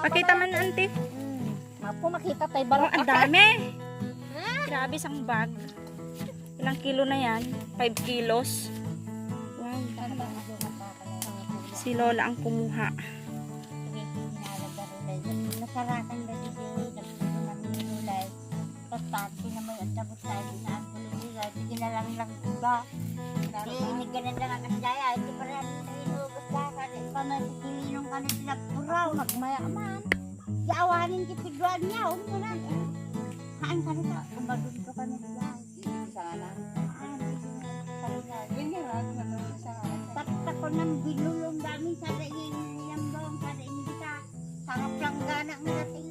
Pakita man, auntie. Mapo makita tayo Oh, barok. ang dami. Grabe, isang bag. Ilang kilo na yan? 5 kilos. Wow. Si Lola ang kumuha. Nasaratan ba dito? Nagpunan ng gulay. Tapos pati na may atabot tayo na ang gulay. Bigyan na lang iba. Hindi ganun lang ang kasaya. Hindi pa rin inubos ka. Kasi pa may pikilinong ka na sila puraw. Nagmayaman. Yawanin kipiguan niya. Huwag na. Haan ka nito. Kumbagod ko kami sila. Isa nga na. Ganyan lang. Tatak ko ng binulong dami sa daing niyambong sa daing kita. Sarap lang gana ng natin.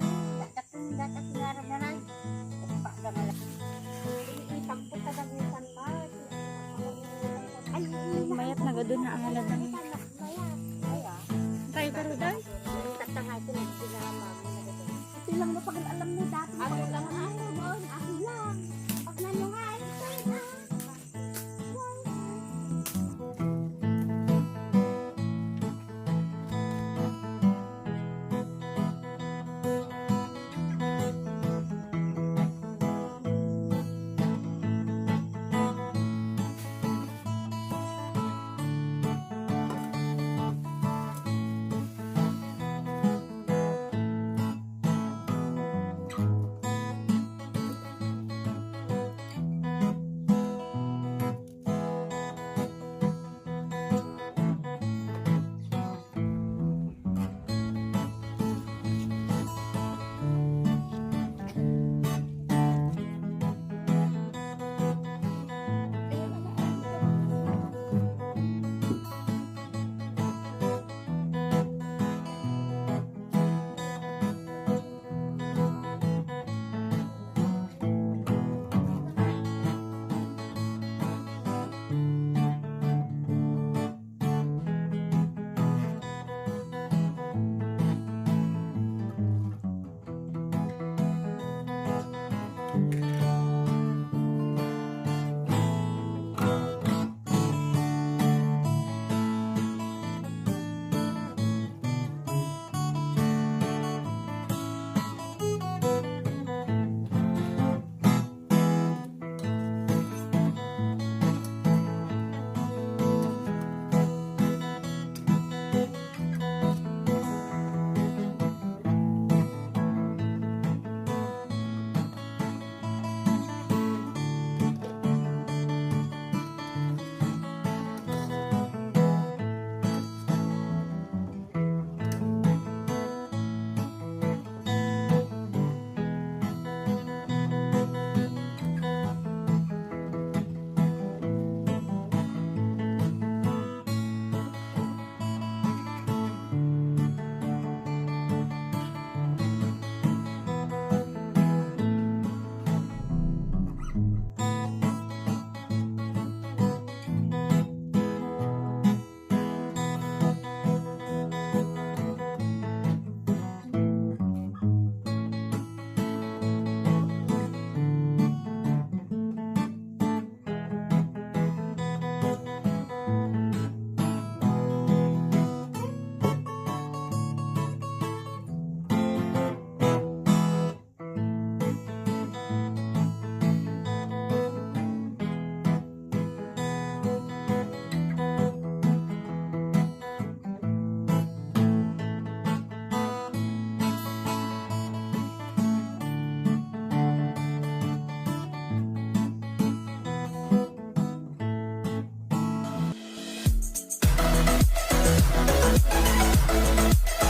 Datak nga rin na lang. Pak na lang. Itampo ka ng isang pa. Mayat na gadun na ang halagang